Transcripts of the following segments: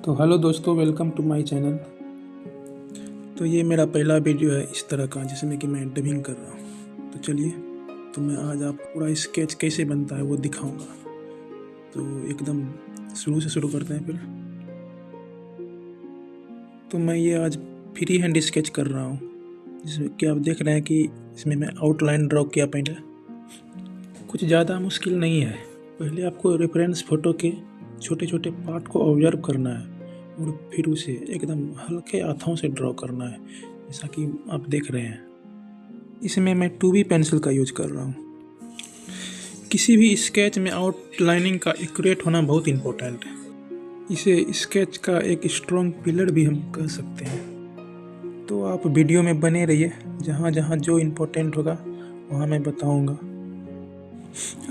तो हेलो दोस्तों, welcome to my channel. तो ये मेरा पहला वीडियो है इस तरह का जिसमें कि मैं डबिंग कर रहा हूँ। तो चलिए, तो मैं आज आपको पूरा स्केच कैसे बनता है वो दिखाऊंगा। तो एकदम शुरू से शुरू करते हैं फिर। तो मैं ये आज फ्री हैंड स्केच कर रहा हूँ, जिसमें कि आप देख रहे हैं कि इसमें मैं आउटलाइन ड्रॉ किया पहले। कुछ ज़्यादा मुश्किल नहीं है। पहले आपको रेफरेंस फ़ोटो के छोटे छोटे पार्ट को ऑब्जर्व करना है और फिर उसे एकदम हल्के हाथों से ड्रॉ करना है, जैसा कि आप देख रहे हैं। इसमें मैं 2B पेंसिल का यूज कर रहा हूँ। किसी भी स्केच में आउटलाइनिंग का एक्यूरेट होना बहुत इम्पोर्टेंट है। इसे स्केच का एक स्ट्रॉन्ग पिलर भी हम कह सकते हैं। तो आप वीडियो में बने रहिए, जहाँ जहाँ जो इम्पोर्टेंट होगा वहाँ मैं बताऊँगा।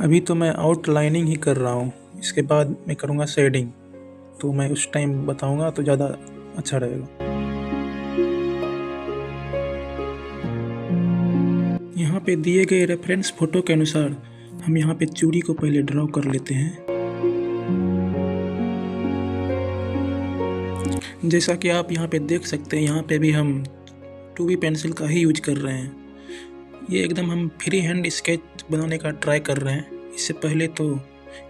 अभी तो मैं आउटलाइनिंग ही कर रहा हूँ, इसके बाद मैं करूँगा शेडिंग, तो मैं उस टाइम बताऊँगा तो ज़्यादा अच्छा रहेगा। यहाँ पे दिए गए रेफरेंस फ़ोटो के अनुसार हम यहाँ पे चूड़ी को पहले ड्रॉ कर लेते हैं। जैसा कि आप यहाँ पे देख सकते हैं, यहाँ पे भी हम 2B पेंसिल का ही यूज कर रहे हैं। ये एकदम हम फ्री हैंड स्केच बनाने का ट्राई कर रहे हैं। इससे पहले तो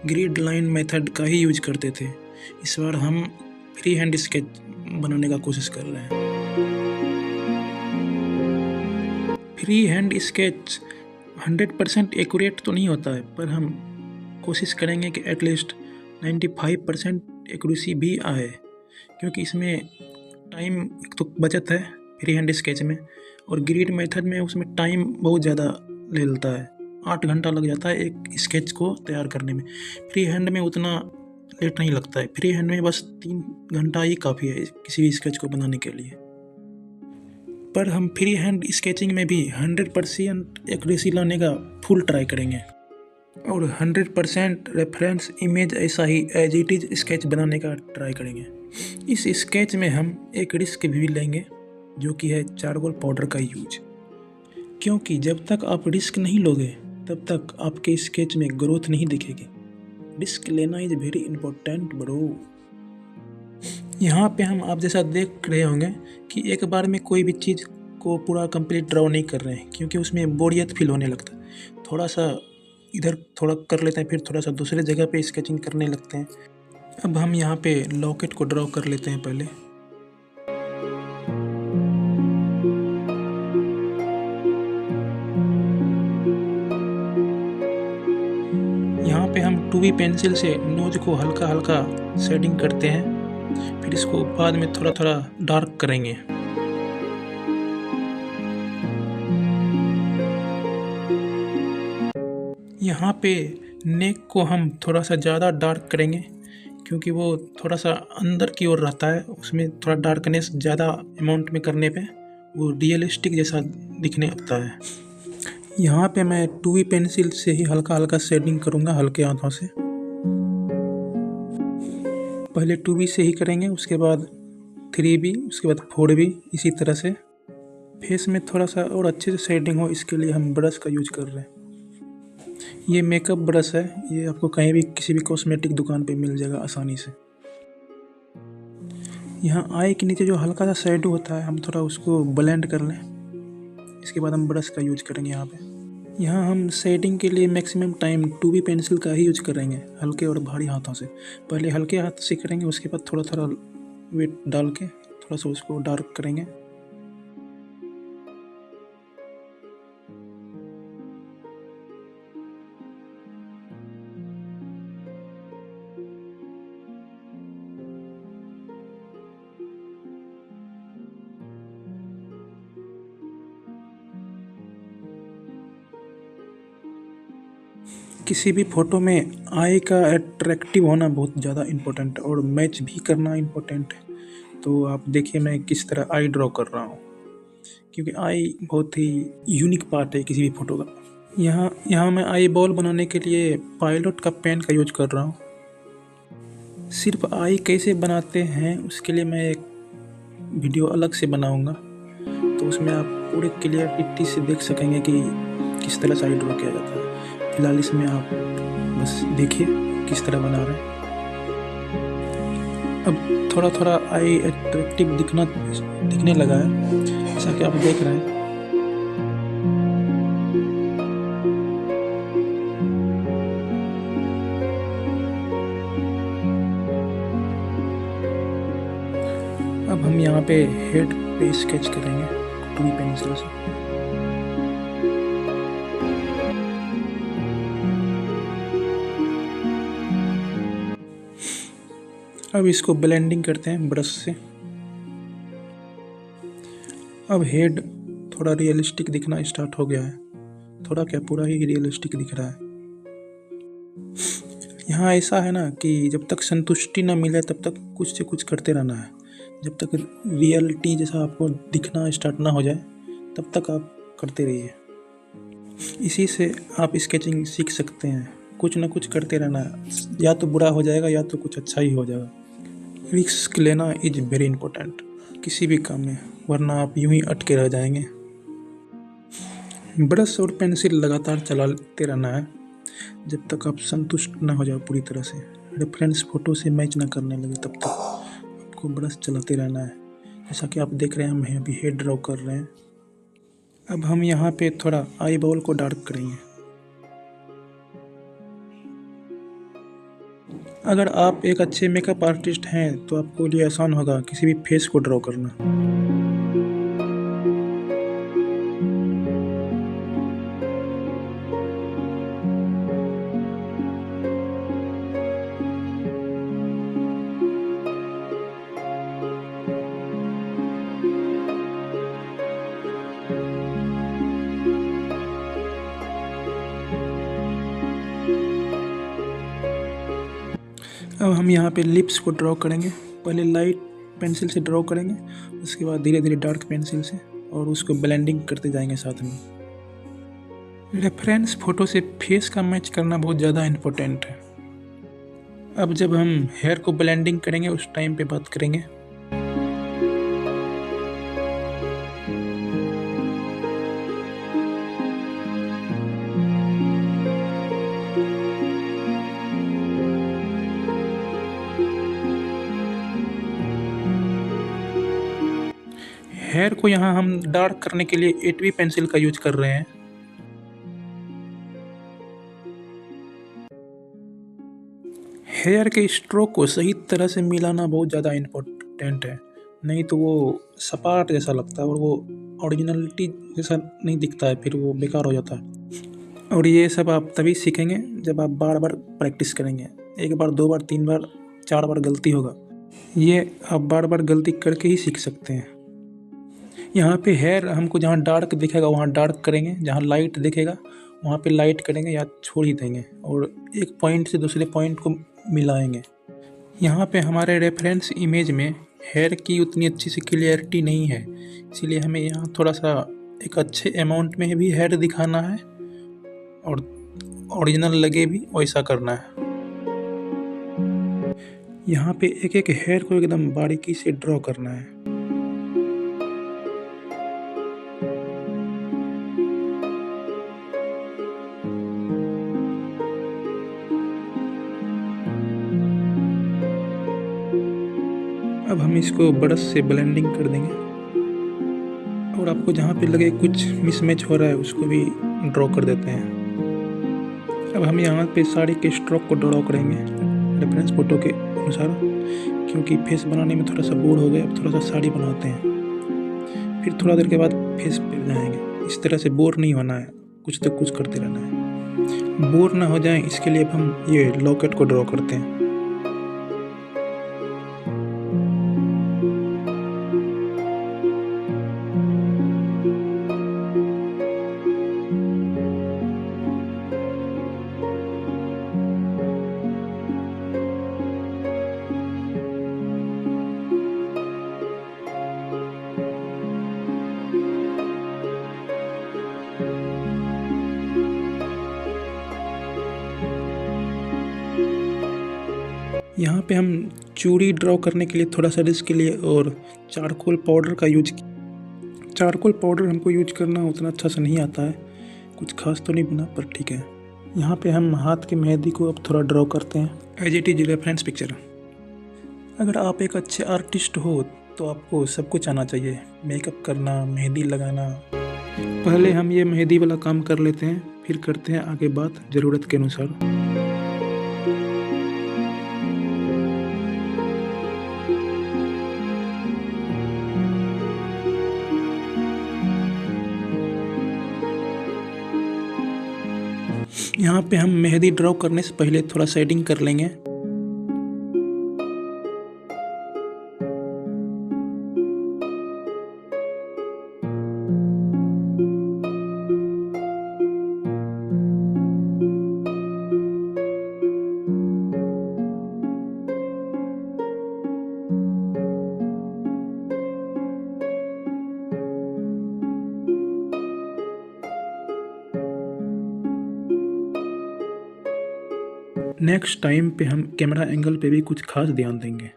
ग्रिड लाइन मेथड का ही यूज करते थे, इस बार हम फ्री हैंड स्केच बनाने का कोशिश कर रहे हैं। फ्री हैंड स्केच 100% एक्यूरेट तो नहीं होता है, पर हम कोशिश करेंगे कि एटलीस्ट 95% एक्यूरेसी भी आए, क्योंकि इसमें टाइम एक तो बचत है फ्री हैंड स्केच में, और ग्रिड मेथड में उसमें टाइम बहुत ज़्यादा ले लेता है। 8 घंटा लग जाता है एक स्केच को तैयार करने में। फ्री हैंड में उतना लेट नहीं लगता है। फ्री हैंड में बस 3 घंटा ही काफ़ी है किसी भी स्केच को बनाने के लिए। पर हम फ्री हैंड स्केचिंग में भी 100% एक्यूरेसी लाने का फुल ट्राई करेंगे, और 100% रेफरेंस इमेज ऐसा ही एज इट इज स्केच बनाने का ट्राई करेंगे। इस स्केच में हम एक रिस्क भी लेंगे, जो कि है चारकोल पाउडर का यूज, क्योंकि जब तक आप रिस्क नहीं लोगे तब तक आपके स्केच में ग्रोथ नहीं दिखेगी। रिस्क लेना इज वेरी इंपॉर्टेंट ब्रो। यहाँ पे हम आप जैसा देख रहे होंगे कि एक बार में कोई भी चीज़ को पूरा कंप्लीट ड्रॉ नहीं कर रहे हैं, क्योंकि उसमें बोरियत फील होने लगता है। थोड़ा सा इधर थोड़ा कर लेते हैं, फिर थोड़ा सा दूसरे जगह पे स्केचिंग करने लगते हैं। अब हम यहाँ पे लॉकेट को ड्रॉ कर लेते हैं पहले। यहाँ पे हम 2B पेंसिल से नोज को हल्का हल्का शेडिंग करते हैं, फिर इसको बाद में थोड़ा थोड़ा डार्क करेंगे। यहाँ पे नेक को हम थोड़ा सा ज़्यादा डार्क करेंगे, क्योंकि वो थोड़ा सा अंदर की ओर रहता है, उसमें थोड़ा डार्कनेस ज़्यादा अमाउंट में करने पे वो रियलिस्टिक जैसा दिखने लगता है। यहाँ पे मैं 2B पेंसिल से ही हल्का हल्का शेडिंग करूँगा, हल्के हाथों से। पहले 2B से ही करेंगे, उसके बाद 3B, उसके बाद 4B, इसी तरह से। फेस में थोड़ा सा और अच्छे से शेडिंग हो, इसके लिए हम ब्रश का यूज कर रहे हैं। ये मेकअप ब्रश है, ये आपको कहीं भी किसी भी कॉस्मेटिक दुकान पे मिल जाएगा आसानी से। यहाँ आई के नीचे जो हल्का सा शेडो होता है, हम थोड़ा उसको ब्लेंड कर लें। इसके बाद हम ब्रश का यूज करेंगे यहाँ पे। यहाँ हम शेडिंग के लिए मैक्सिमम टाइम 2B पेंसिल का ही यूज करेंगे, हल्के और भारी हाथों से। पहले हल्के हाथ से करेंगे, उसके बाद थोड़ा थोड़ा वेट डाल के थोड़ा सा उसको डार्क करेंगे। किसी भी फ़ोटो में आई का अट्रैक्टिव होना बहुत ज़्यादा इम्पोर्टेंट है, और मैच भी करना इम्पोर्टेंट है। तो आप देखिए मैं किस तरह आई ड्रॉ कर रहा हूँ, क्योंकि आई बहुत ही यूनिक पार्ट है किसी भी फ़ोटो का। यहाँ मैं आई बॉल बनाने के लिए पायलट का पेन का यूज कर रहा हूँ। सिर्फ आई कैसे बनाते हैं उसके लिए मैं एक वीडियो अलग से बनाऊँगा, तो उसमें आप पूरे क्लियरिटी से देख सकेंगे कि किस तरह से आई ड्रॉ किया जाता है। फिलहाल इसमें आप बस देखिए किस तरह बना रहे हैं। अब थोड़ा थोड़ा आई अट्रैक्टिव दिखने लगा है, जैसा कि आप देख रहे हैं। अब हम यहाँ पे हेड पे स्केच करेंगे 2B पेंसिल से। अब इसको ब्लेंडिंग करते हैं ब्रश से। अब हेड थोड़ा रियलिस्टिक दिखना स्टार्ट हो गया है, थोड़ा क्या पूरा ही रियलिस्टिक दिख रहा है। यहाँ ऐसा है ना कि जब तक संतुष्टि ना मिले तब तक कुछ से कुछ करते रहना है। जब तक रियलिटी जैसा आपको दिखना स्टार्ट ना हो जाए तब तक आप करते रहिए। इसी से आप स्केचिंग सीख सकते हैं। कुछ ना कुछ करते रहना है, या तो बुरा हो जाएगा या तो कुछ अच्छा ही हो जाएगा। रिस्क लेना इज वेरी इंपॉर्टेंट किसी भी काम में, वरना आप यूं ही अटके रह जाएंगे। ब्रश और पेंसिल लगातार चलाते रहना है जब तक आप संतुष्ट ना हो जाओ पूरी तरह से। रेफरेंस फ़ोटो से मैच ना करने लगे तब तक आपको ब्रश चलाते रहना है। जैसा कि आप देख रहे हैं, हम अभी हेड ड्रॉ कर रहे हैं। अब हम यहाँ पे थोड़ा आई बॉल को डार्क करेंगे। अगर आप एक अच्छे मेकअप आर्टिस्ट हैं तो आपको लिए आसान होगा किसी भी फेस को ड्रॉ करना। अब हम यहाँ पे लिप्स को ड्रॉ करेंगे। पहले लाइट पेंसिल से ड्रॉ करेंगे, उसके बाद धीरे धीरे डार्क पेंसिल से, और उसको ब्लेंडिंग करते जाएंगे साथ में। रेफरेंस फ़ोटो से फेस का मैच करना बहुत ज़्यादा इम्पोर्टेंट है। अब जब हम हेयर को ब्लेंडिंग करेंगे उस टाइम पे बात करेंगे। हेयर को यहाँ हम डार्क करने के लिए 8B पेंसिल का यूज कर रहे हैं। हेयर के स्ट्रोक को सही तरह से मिलाना बहुत ज़्यादा इम्पोर्टेंट है, नहीं तो वो सपाट जैसा लगता है और वो ओरिजिनलिटी जैसा नहीं दिखता है, फिर वो बेकार हो जाता है। और ये सब आप तभी सीखेंगे जब आप बार बार प्रैक्टिस करेंगे। एक बार, दो बार, तीन बार, चार बार गलती होगा, ये आप बार बार गलती करके ही सीख सकते हैं। यहाँ पे हेयर हमको जहाँ डार्क दिखेगा वहाँ डार्क करेंगे, जहाँ लाइट दिखेगा वहाँ पे लाइट करेंगे या छोड़ ही देंगे, और एक पॉइंट से दूसरे पॉइंट को मिलाएंगे। यहाँ पे हमारे रेफरेंस इमेज में हेयर की उतनी अच्छी सी क्लियरिटी नहीं है, इसीलिए हमें यहाँ थोड़ा सा एक अच्छे अमाउंट में भी हेयर दिखाना है और ओरिजिनल लगे भी वैसा करना है। यहाँ पे एक एक हेयर को एकदम बारीकी से ड्रॉ करना है। अब हम इसको ब्रश से ब्लेंडिंग कर देंगे, और आपको जहाँ पे लगे कुछ मिसमैच हो रहा है उसको भी ड्रॉ कर देते हैं। अब हम यहाँ पे साड़ी के स्ट्रोक को ड्रॉ करेंगे रेफरेंस फ़ोटो के अनुसार, क्योंकि फेस बनाने में थोड़ा सा बोर हो गए, अब थोड़ा सा साड़ी बनाते हैं, फिर थोड़ा देर के बाद फेस पे बनाएंगे। इस तरह से बोर नहीं होना है, कुछ तो कुछ करते रहना है, बोर ना हो जाए इसके लिए अब हम ये लॉकेट को ड्रॉ करते हैं। यहाँ पे हम चूड़ी ड्रॉ करने के लिए थोड़ा सा रिस्क के लिए और चारकोल पाउडर का यूज किया। चारकोल पाउडर हमको यूज करना उतना अच्छा से नहीं आता है, कुछ खास तो नहीं बना पर ठीक है। यहाँ पे हम हाथ की मेहंदी को अब थोड़ा ड्रॉ करते हैं as it is reference picture. अगर आप एक अच्छे आर्टिस्ट हो तो आपको सब कुछ आना चाहिए, मेकअप करना, मेहंदी लगाना। पहले हम ये मेहंदी वाला काम कर लेते हैं, फिर करते हैं आगे बात ज़रूरत के अनुसार। यहाँ पे हम मेहंदी ड्रॉ करने से पहले थोड़ा शेडिंग कर लेंगे। नेक्स्ट टाइम पे हम कैमरा एंगल पे भी कुछ खास ध्यान देंगे।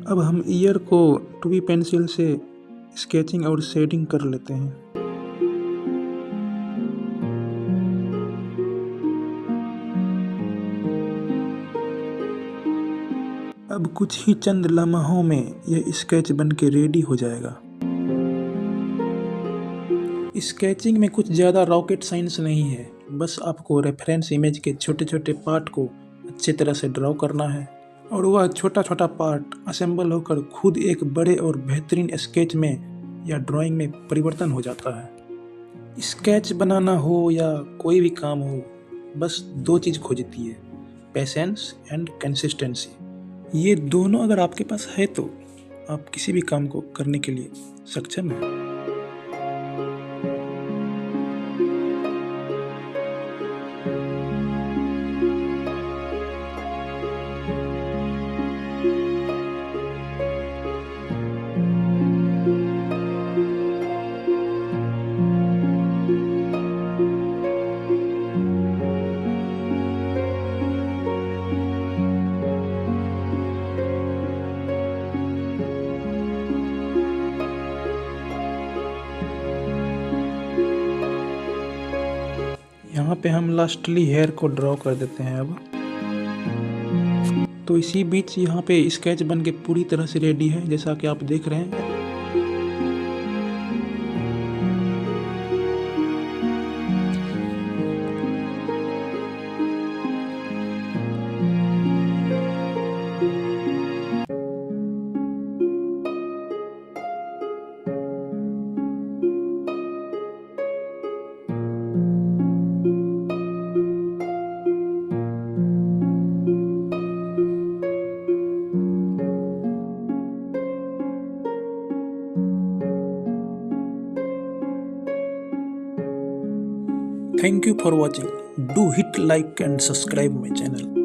अब हम ईयर को 2B पेंसिल से स्केचिंग और शेडिंग कर लेते हैं। अब कुछ ही चंद लम्हों में यह स्केच बन के रेडी हो जाएगा। स्केचिंग में कुछ ज़्यादा रॉकेट साइंस नहीं है, बस आपको रेफरेंस इमेज के छोटे छोटे पार्ट को अच्छी तरह से ड्रॉ करना है और वह छोटा छोटा पार्ट असेंबल होकर खुद एक बड़े और बेहतरीन स्केच में या ड्राइंग में परिवर्तन हो जाता है। स्केच बनाना हो या कोई भी काम हो, बस दो चीज़ खोजती है, पेशेंस एंड कंसिस्टेंसी। ये दोनों अगर आपके पास है तो आप किसी भी काम को करने के लिए सक्षम हैं। यहाँ पे हम लास्टली हेयर को ड्रॉ कर देते हैं। अब तो इसी बीच यहाँ पे स्केच बन के पूरी तरह से रेडी है, जैसा कि आप देख रहे हैं। Thank you for watching. Do hit like and subscribe my channel.